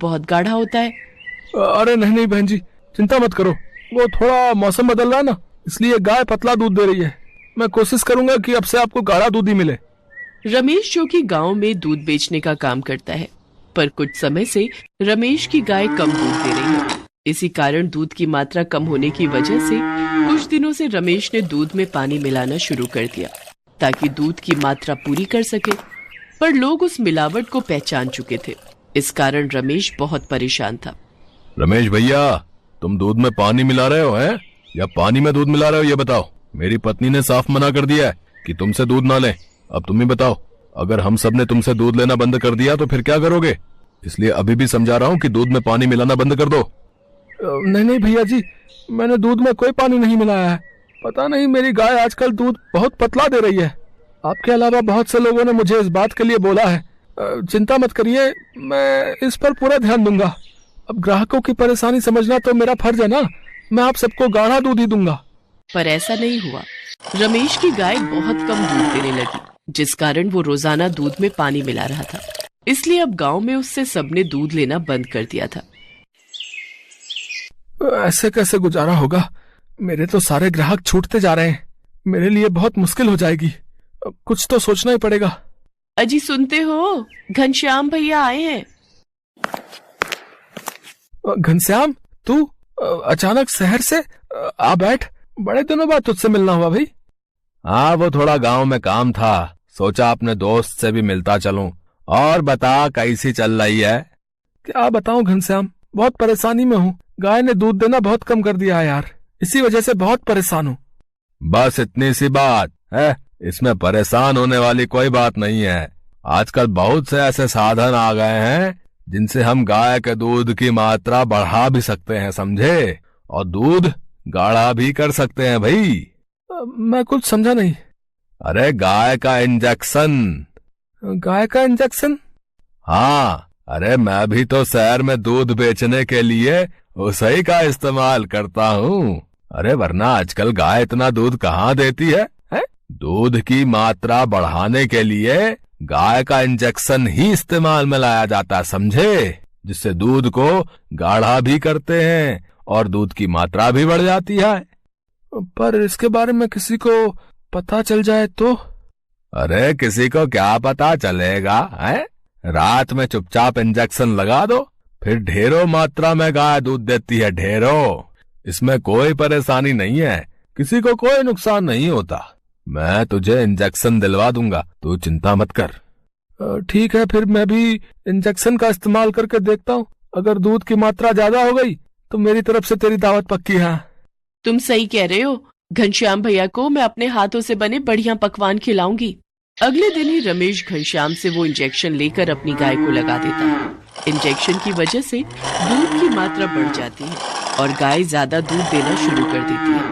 बहुत गाढ़ा होता है। अरे नहीं नहीं बहन जी, चिंता मत करो, वो थोड़ा मौसम बदल रहा है ना, इसलिए गाय पतला दूध दे रही है। मैं कोशिश करूंगा कि अब से आपको गाढ़ा दूध ही मिले। रमेश जो कि गांव में दूध बेचने का काम करता है, पर कुछ समय से रमेश की गाय कम दूध दे रही है। इसी कारण दूध की मात्रा कम होने की वजह से कुछ दिनों से रमेश ने दूध में पानी मिलाना शुरू कर दिया ताकि दूध की मात्रा पूरी कर सके। पर लोग उस मिलावट को पहचान चुके थे, इस कारण रमेश बहुत परेशान था। रमेश भैया, तुम दूध में पानी मिला रहे हो हैं या पानी में दूध मिला रहे हो, ये बताओ। मेरी पत्नी ने साफ मना कर दिया है कि तुमसे दूध ना लें। अब तुम ही बताओ, अगर हम सब ने तुमसे दूध लेना बंद कर दिया तो फिर क्या करोगे? इसलिए अभी भी समझा रहा हूँ कि दूध में पानी मिलाना बंद कर दो। नहीं नहीं भैया जी, मैंने दूध में कोई पानी नहीं मिलाया है। पता नहीं मेरी गाय आजकल दूध बहुत पतला दे रही है। आपके अलावा बहुत से लोगों ने मुझे इस बात के लिए बोला है। चिंता मत करिए, मैं इस पर पूरा ध्यान दूंगा। अब ग्राहकों की परेशानी समझना तो मेरा फर्ज है ना, मैं आप सबको गाढ़ा दूध ही दूंगा। पर ऐसा नहीं हुआ। रमेश की गाय बहुत कम दूध देने लगी, जिस कारण वो रोजाना दूध में पानी मिला रहा था। इसलिए अब गांव में उससे सबने दूध लेना बंद कर दिया था। ऐसे कैसे गुजारा होगा? मेरे तो सारे ग्राहक छूटते जा रहे हैं, मेरे लिए बहुत मुश्किल हो जाएगी। कुछ तो सोचना ही पड़ेगा। अजी सुनते हो, घनश्याम भैया आए हैं। घनश्याम, तू अचानक शहर से? आ बैठ, बड़े दिनों बाद तुझसे मिलना हुआ भाई। हाँ, वो थोड़ा गांव में काम था, सोचा अपने दोस्त से भी मिलता चलूं। और बता, कैसी चल रही है? क्या बताऊं घनश्याम, बहुत परेशानी में हूँ। गाय ने दूध देना बहुत कम कर दिया है यार, इसी वजह से बहुत परेशान हूँ। बस इतनी सी बात है? इसमें परेशान होने वाली कोई बात नहीं है। आजकल बहुत से ऐसे साधन आ गए हैं जिनसे हम गाय के दूध की मात्रा बढ़ा भी सकते हैं, समझे? और दूध गाढ़ा भी कर सकते हैं भाई। मैं कुछ समझा नहीं। अरे गाय का इंजेक्शन। गाय का इंजेक्शन? हाँ, अरे मैं भी तो शहर में दूध बेचने के लिए उसी का इस्तेमाल करता हूँ। अरे वरना आजकल गाय इतना दूध कहाँ देती है? दूध की मात्रा बढ़ाने के लिए गाय का इंजेक्शन ही इस्तेमाल में लाया जाता है, समझे? जिससे दूध को गाढ़ा भी करते हैं और दूध की मात्रा भी बढ़ जाती है। पर इसके बारे में किसी को पता चल जाए तो? अरे किसी को क्या पता चलेगा है? रात में चुपचाप इंजेक्शन लगा दो, फिर ढेरों मात्रा में गाय दूध देती है, ढेरों। इसमें कोई परेशानी नहीं है, किसी को कोई नुकसान नहीं होता। मैं तुझे इंजेक्शन दिलवा दूंगा, तू चिंता मत कर। ठीक है, फिर मैं भी इंजेक्शन का इस्तेमाल करके देखता हूँ। अगर दूध की मात्रा ज्यादा हो गई तो मेरी तरफ से तेरी दावत पक्की है। तुम सही कह रहे हो, घनश्याम भैया को मैं अपने हाथों से बने बढ़िया पकवान खिलाऊंगी। अगले दिन ही रमेश घनश्याम से वो इंजेक्शन लेकर अपनी गाय को लगा देता है। इंजेक्शन की वजह से दूध की मात्रा बढ़ जाती है और गाय ज्यादा दूध देना शुरू कर देती है।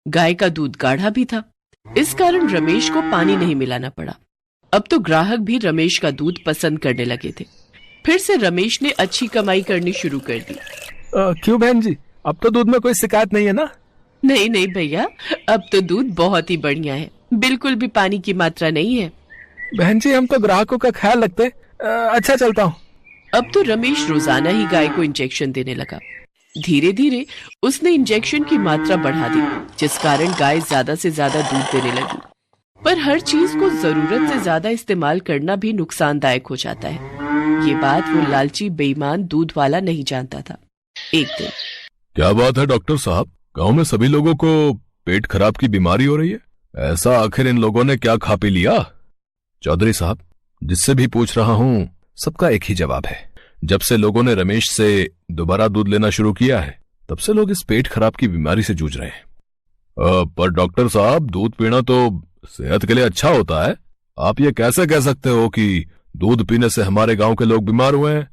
गाय का दूध गाढ़ा भी था, इस कारण रमेश को पानी नहीं मिलाना पड़ा। अब तो ग्राहक भी रमेश का दूध पसंद करने लगे थे। फिर से रमेश ने अच्छी कमाई करनी शुरू कर दी। क्यों बहन जी, अब तो दूध में कोई शिकायत नहीं है ना? नहीं नहीं भैया, अब तो दूध बहुत ही बढ़िया है, बिल्कुल भी पानी की मात्रा नहीं है। बहन जी, हम तो ग्राहकों का ख्याल रखते। अच्छा, चलता हूँ। अब तो रमेश रोजाना ही गाय को इंजेक्शन देने लगा। धीरे धीरे उसने इंजेक्शन की मात्रा बढ़ा दी, जिस कारण गाय ज्यादा से ज्यादा दूध देने लगी। पर हर चीज को जरूरत से ज्यादा इस्तेमाल करना भी नुकसानदायक हो जाता है। ये बात वो लालची बेईमान दूध वाला नहीं जानता था। एक दिन, क्या बात है डॉक्टर साहब, गांव में सभी लोगों को पेट खराब की बीमारी हो रही है। ऐसा आखिर इन लोगों ने क्या खा पी लिया? चौधरी साहब, जिससे भी पूछ रहा हूँ सबका एक ही जवाब है। जब से लोगों ने रमेश से दोबारा दूध लेना शुरू किया है, तब से लोग इस पेट खराब की बीमारी से जूझ रहे हैं। पर डॉक्टर साहब, दूध पीना तो सेहत के लिए अच्छा होता है। आप ये कैसे कह सकते हो कि दूध पीने से हमारे गांव के लोग बीमार हुए हैं?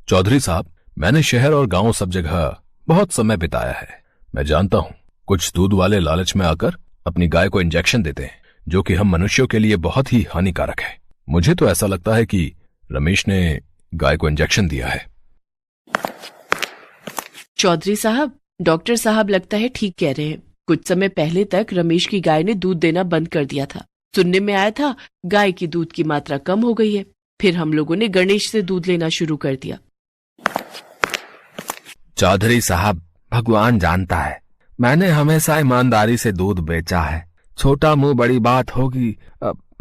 चौधरी साहब, मैंने शहर और गांव सब जगह बहुत समय बिताया है। मैं जानता हूँ कुछ दूध वाले लालच में आकर अपनी गाय को इंजेक्शन देते हैं, जो कि हम मनुष्यों के लिए बहुत ही हानिकारक है। मुझे तो ऐसा लगता है कि रमेश ने गाय को इंजेक्शन दिया है। चौधरी साहब, डॉक्टर साहब लगता है ठीक कह रहे हैं। कुछ समय पहले तक रमेश की गाय ने दूध देना बंद कर दिया था। सुनने में आया था गाय की दूध की मात्रा कम हो गई है। फिर हम लोगों ने गणेश से दूध लेना शुरू कर दिया। चौधरी साहब, भगवान जानता है, मैंने हमेशा ईमानदारी से दूध बेचा है। छोटा मुंह बड़ी बात होगी।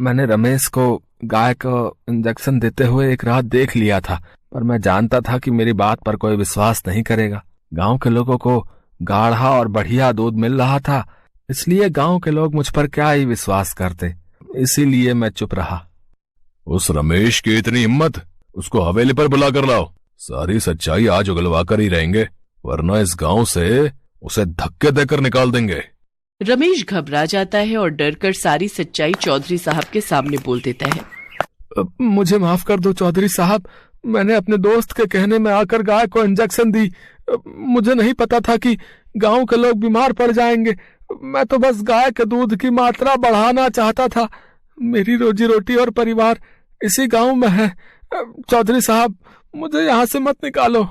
मैंने रमेश को गाय को इंजेक्शन देते हुए एक रात देख लिया था, पर मैं जानता था कि मेरी बात पर कोई विश्वास नहीं करेगा। गांव के लोगों को गाढ़ा और बढ़िया दूध मिल रहा था, इसलिए गांव के लोग मुझ पर क्या ही विश्वास करते, इसीलिए मैं चुप रहा। उस रमेश की इतनी हिम्मत, उसको हवेली पर बुला कर लाओ। सारी सच्चाई आज उगलवा कर ही रहेंगे, वरना इस गांव से उसे धक्के देकर निकाल देंगे। रमेश घबरा जाता है और डरकर सारी सच्चाई चौधरी साहब के सामने बोल देता है। मुझे माफ कर दो चौधरी साहब, मैंने अपने दोस्त के कहने में आकर गाय को इंजेक्शन दी। मुझे नहीं पता था कि गांव के लोग बीमार पड़ जाएंगे। मैं तो बस गाय के दूध की मात्रा बढ़ाना चाहता था। मेरी रोजी रोटी और परिवार इसी गांव में है। चौधरी साहब, मुझे यहाँ से मत निकालो।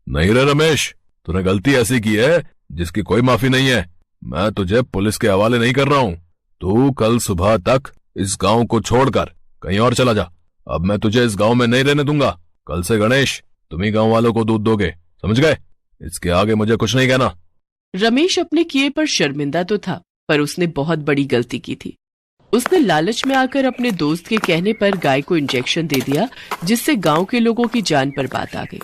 नहीं रे रमेश, तूने गलती ऐसी की है जिसकी कोई माफी नहीं है। मैं तुझे पुलिस के हवाले नहीं कर रहा हूँ। तू कल सुबह तक इस गांव को छोड़कर कहीं और चला जा। अब मैं तुझे इस गांव में नहीं रहने दूंगा। कल से गणेश, तुम ही गांव वालों को दूध दोगे, समझ गए? इसके आगे मुझे कुछ नहीं कहना। रमेश अपने किए पर शर्मिंदा तो था, पर उसने बहुत बड़ी गलती की थी। उसने लालच में आकर अपने दोस्त के कहने पर गाय को इंजेक्शन दे दिया, जिससे गांव के लोगों की जान पर बात आ गई।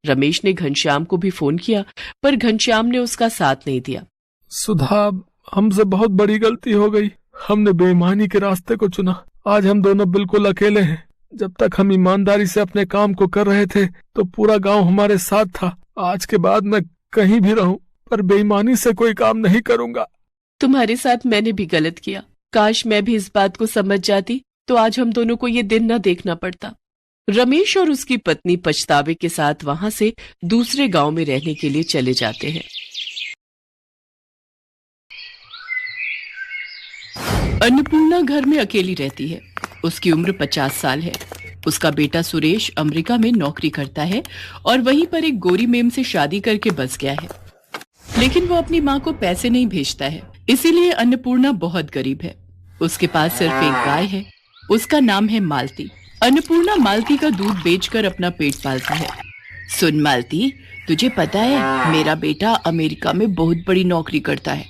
रमेश ने घनश्याम को भी फोन किया, पर घनश्याम ने उसका साथ नहीं दिया। सुधा, हमसे बहुत बड़ी गलती हो गई। हमने बेईमानी के रास्ते को चुना। आज हम दोनों बिल्कुल अकेले हैं। जब तक हम ईमानदारी से अपने काम को कर रहे थे तो पूरा गांव हमारे साथ था। आज के बाद मैं कहीं भी रहूं, पर बेईमानी से कोई काम नहीं करूंगा। तुम्हारे साथ मैंने भी गलत किया। काश मैं भी इस बात को समझ जाती तो आज हम दोनों को ये दिन न देखना पड़ता। रमेश और उसकी पत्नी पछतावे के साथ वहां से दूसरे गांव में रहने के लिए चले जाते हैं। अन्नपूर्णा घर में अकेली रहती है। उसकी उम्र 50 साल है। उसका बेटा सुरेश अमेरिका में नौकरी करता है और वहीं पर एक गोरी मेम से शादी करके बस गया है, लेकिन वो अपनी माँ को पैसे नहीं भेजता है, इसीलिए अन्नपूर्णा बहुत गरीब है। उसके पास सिर्फ एक गाय है, उसका नाम है मालती। अन्नपूर्णा मालती का दूध बेचकर अपना पेट पालती है। सुन मालती, तुझे पता है मेरा बेटा अमेरिका में बहुत बड़ी नौकरी करता है।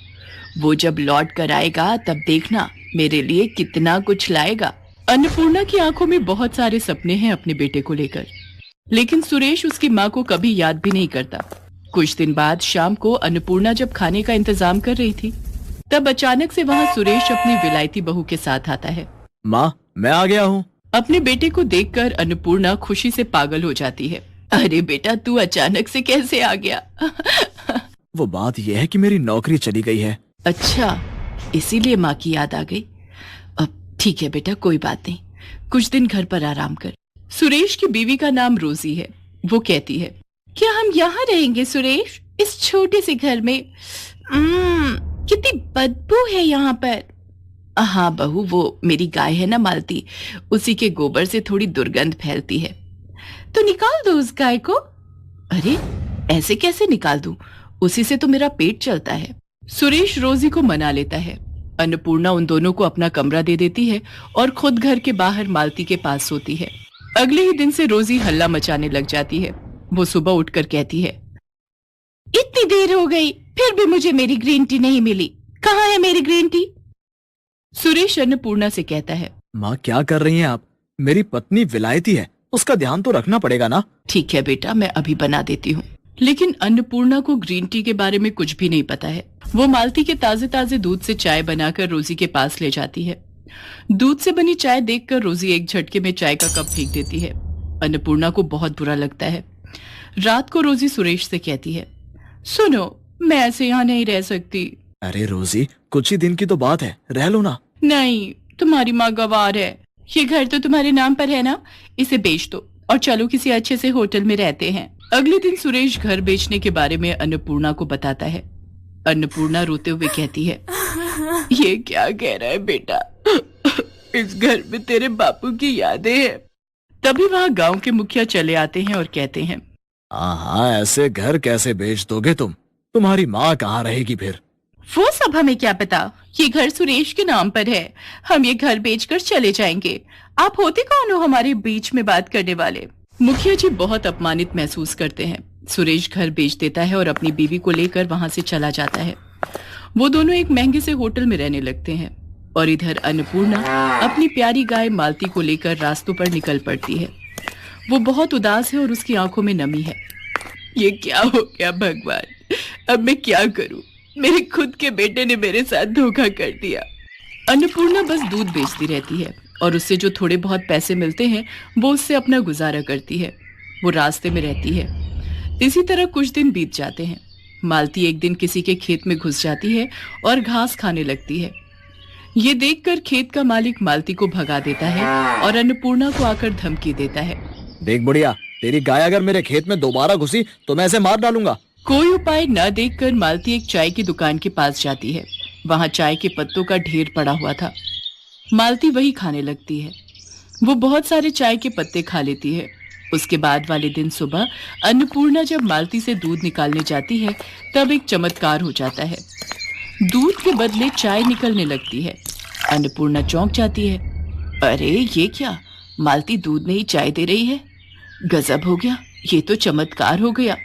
वो जब लौट कर आएगा तब देखना मेरे लिए कितना कुछ लाएगा। अन्नपूर्णा की आंखों में बहुत सारे सपने हैं अपने बेटे को लेकर, लेकिन सुरेश उसकी माँ को कभी याद भी नहीं करता। कुछ दिन बाद शाम को अन्नपूर्णा जब खाने का इंतजाम कर रही थी, तब अचानक से वहाँ सुरेश अपनी विलायती बहू के साथ आता है। माँ, मैं आ गया हूँ। अपने बेटे को देखकर अन्नपूर्णा खुशी से पागल हो जाती है। अरे बेटा, तू अचानक से कैसे आ गया? वो बात यह है कि मेरी नौकरी चली गई है। अच्छा, इसीलिए माँ की याद आ गई। अब ठीक है बेटा, कोई बात नहीं, कुछ दिन घर पर आराम कर। सुरेश की बीवी का नाम रोजी है। वो कहती है, क्या हम यहाँ रहेंगे सुरेश, इस छोटे से घर में? कितनी बदबू है यहाँ पर। हाँ बहू, वो मेरी गाय है ना मालती, उसी के गोबर से थोड़ी दुर्गंध फैलती है, तो निकाल दो उस गाय को। अरे ऐसे कैसे निकाल दूं, उसी से तो मेरा पेट चलता है। सुरेश रोजी को मना लेता है। अन्नपूर्णा उन दोनों को अपना कमरा दे देती है और खुद घर के बाहर मालती के पास सोती है। अगले ही दिन से रोजी हल्ला मचाने लग जाती है। वो सुबह उठकर कहती है, इतनी देर हो गई फिर भी मुझे मेरी ग्रीन टी नहीं मिली, कहाँ है मेरी ग्रीन टी? सुरेश अन्नपूर्णा से कहता है, माँ क्या कर रही हैं आप? मेरी पत्नी विलायती है, उसका ध्यान तो रखना पड़ेगा ना। ठीक है बेटा, मैं अभी बना देती हूँ। लेकिन अन्नपूर्णा को ग्रीन टी के बारे में कुछ भी नहीं पता है। वो मालती के ताजे ताजे दूध से चाय बनाकर रोजी के पास ले जाती है। दूध से बनी चाय देखकर रोजी एक झटके में चाय का कप फेंक देती है। अन्नपूर्णा को बहुत बुरा लगता है। रात को रोजी सुरेश से कहती है, सुनो, मैं ऐसे यहाँ नहीं रह सकती। अरे रोजी, कुछ ही दिन की तो बात है, रह लो ना। नहीं, तुम्हारी माँ गवार है। ये घर तो तुम्हारे नाम पर है ना, इसे बेच दो और चलो किसी अच्छे से होटल में रहते हैं। अगले दिन सुरेश घर बेचने के बारे में अन्नपूर्णा को बताता है। अन्नपूर्णा रोते हुए कहती है, ये क्या कह रहा है बेटा, इस घर में तेरे बापू की यादें हैं। तभी वहाँ गांव के मुखिया चले आते हैं और कहते हैं, हाँ, ऐसे घर कैसे बेच दोगे तुम? तुम्हारी माँ कहाँ रहेगी फिर? वो सब हमें क्या पता, ये घर सुरेश के नाम पर है। हम ये घर बेचकर चले जाएंगे। आप होते कौन हो हमारे बीच में बात करने वाले? मुखिया जी बहुत अपमानित महसूस करते हैं। सुरेश घर बेच देता है और अपनी बीवी को लेकर वहां से चला जाता है। वो दोनों एक महंगे से होटल में रहने लगते हैं और इधर अन्नपूर्णा अपनी प्यारी गाय मालती को लेकर रास्तों पर निकल पड़ती है। वो बहुत उदास है और उसकी आंखों में नमी है। ये क्या हो गया भगवान, अब मैं क्या करूं? मेरे खुद के बेटे ने मेरे साथ धोखा कर दिया। अन्नपूर्णा बस दूध बेचती रहती है और उससे जो थोड़े बहुत पैसे मिलते हैं वो उससे अपना गुजारा करती है। वो रास्ते में रहती है। इसी तरह कुछ दिन बीत जाते हैं। मालती एक दिन किसी के खेत में घुस जाती है और घास खाने लगती है। ये देखकर खेत का मालिक मालती को भगा देता है और अन्नपूर्णा को आकर धमकी देता है। देख बुढ़िया, तेरी गाय अगर मेरे खेत में दोबारा घुसी तो मैं इसे मार डालूंगा। कोई उपाय न देखकर मालती एक चाय की दुकान के पास जाती है। वहां चाय के पत्तों का ढेर पड़ा हुआ था। मालती वही खाने लगती है। वो बहुत सारे चाय के पत्ते खा लेती है। उसके बाद वाले दिन सुबह अन्नपूर्णा जब मालती से दूध निकालने जाती है तब एक चमत्कार हो जाता है। दूध के बदले चाय निकलने लगती है। अन्नपूर्णा चौंक जाती है। अरे ये क्या, मालती दूध नहीं चाय दे रही है। गजब हो गया, ये तो चमत्कार हो गया।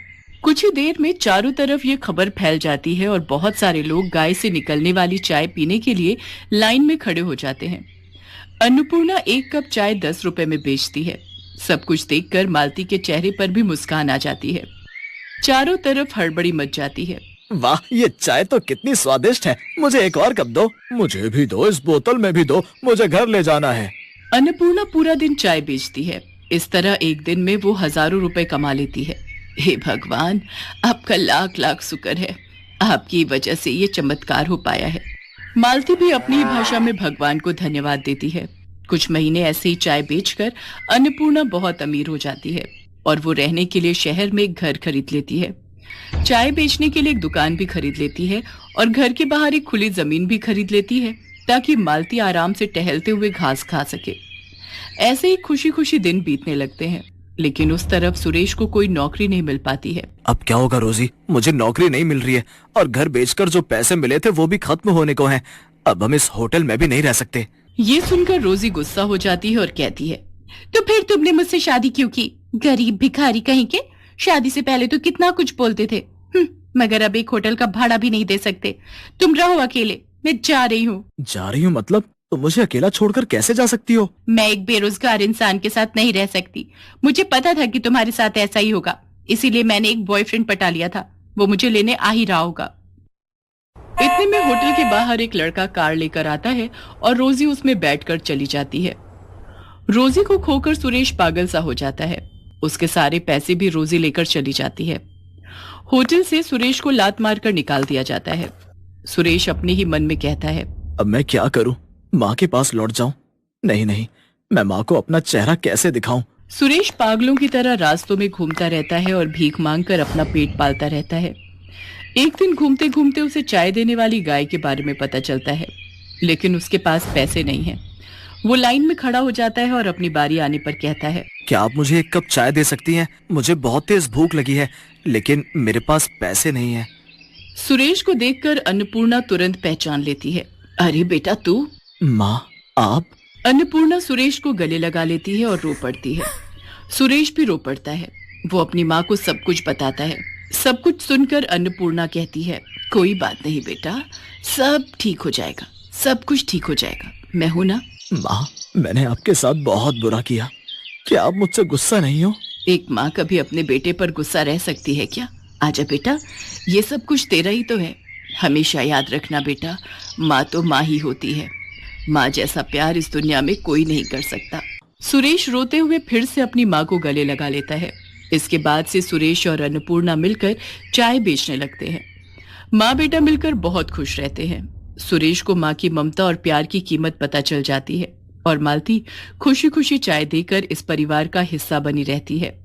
कुछ ही देर में चारों तरफ ये खबर फैल जाती है और बहुत सारे लोग गाय से निकलने वाली चाय पीने के लिए लाइन में खड़े हो जाते हैं। अन्नपूर्णा एक कप चाय 10 रुपए में बेचती है। सब कुछ देखकर मालती के चेहरे पर भी मुस्कान आ जाती है। चारों तरफ हड़बड़ी मच जाती है। वाह, ये चाय तो कितनी स्वादिष्ट है। मुझे एक और कप दो। मुझे भी दो, इस बोतल में भी दो, मुझे घर ले जाना है। अन्नपूर्णा पूरा दिन चाय बेचती है। इस तरह एक दिन में वो हजारों रुपए कमा लेती है। हे भगवान, आपका लाख लाख शुक्र है, आपकी वजह से ये चमत्कार हो पाया है। मालती भी अपनी भाषा में भगवान को धन्यवाद देती है। कुछ महीने ऐसे ही चाय बेचकर अन्नपूर्णा बहुत अमीर हो जाती है और वो रहने के लिए शहर में एक घर खरीद लेती है। चाय बेचने के लिए एक दुकान भी खरीद लेती है और घर के बाहर एक खुली जमीन भी खरीद लेती है ताकि मालती आराम से टहलते हुए घास खा सके। ऐसे ही खुशी खुशी दिन बीतने लगते हैं, लेकिन उस तरफ सुरेश को कोई नौकरी नहीं मिल पाती है। अब क्या होगा रोजी, मुझे नौकरी नहीं मिल रही है और घर बेचकर जो पैसे मिले थे वो भी खत्म होने को हैं। अब हम इस होटल में भी नहीं रह सकते। ये सुनकर रोजी गुस्सा हो जाती है और कहती है, तो फिर तुमने मुझसे शादी क्यों की? गरीब भिखारी कहीं के। शादी से पहले तो कितना कुछ बोलते थे, मगर अब एक होटल का भाड़ा भी नहीं दे सकते। तुम रहो अकेले, मैं जा रही हूँ। जा रही हूँ मतलब? तो मुझे अकेला छोड़कर कैसे जा सकती हो? मैं एक बेरोजगार इंसान के साथ नहीं रह सकती। मुझे पता था कि तुम्हारे साथ ऐसा ही होगा, इसीलिए मैंने एक बॉयफ्रेंड पटा लिया था। वो मुझे लेने आ ही रहा होगा। इतने में होटल के बाहर एक लड़का कार लेकर आता है और रोजी उसमें बैठकर चली जाती है। रोजी को खोकर सुरेश पागल सा हो जाता है। उसके सारे पैसे भी रोजी लेकर चली जाती है। होटल से सुरेश को लात मारकर निकाल दिया जाता है। सुरेश अपने ही मन में कहता है, अब मैं क्या करूं? माँ के पास लौट जाऊं? नहीं नहीं, मैं माँ को अपना चेहरा कैसे दिखाऊं? सुरेश पागलों की तरह रास्तों में घूमता रहता है और भीख मांगकर अपना पेट पालता रहता है। एक दिन घूमते घूमते उसे चाय देने वाली गाय के बारे में पता चलता है, लेकिन उसके पास पैसे नहीं हैं। वो लाइन में खड़ा हो जाता है और अपनी बारी आने पर कहता है, क्या आप मुझे एक कप चाय दे सकती हैं? मुझे बहुत तेज भूख लगी है, लेकिन मेरे पास पैसे नहीं है। सुरेश को देखकर अन्नपूर्णा तुरंत पहचान लेती है। अरे बेटा तू? माँ, आप? अन्नपूर्णा सुरेश को गले लगा लेती है और रो पड़ती है। सुरेश भी रो पड़ता है। वो अपनी माँ को सब कुछ बताता है। सब कुछ सुनकर अन्नपूर्णा कहती है, कोई बात नहीं बेटा, सब ठीक हो जाएगा, सब कुछ ठीक हो जाएगा, मैं हूं ना। माँ, मैंने आपके साथ बहुत बुरा किया, क्या आप मुझसे गुस्सा नहीं हो? एक माँ कभी अपने बेटे पर गुस्सा रह सकती है क्या? आजा बेटा, ये सब कुछ तेरा ही तो है। हमेशा याद रखना बेटा, माँ तो माँ ही होती है। माँ जैसा प्यार इस दुनिया में कोई नहीं कर सकता। सुरेश रोते हुए फिर से अपनी माँ को गले लगा लेता है। इसके बाद से सुरेश और अन्नपूर्णा मिलकर चाय बेचने लगते हैं। माँ बेटा मिलकर बहुत खुश रहते हैं। सुरेश को माँ की ममता और प्यार की कीमत पता चल जाती है और मालती खुशी खुशी चाय देकर इस परिवार का हिस्सा बनी रहती है।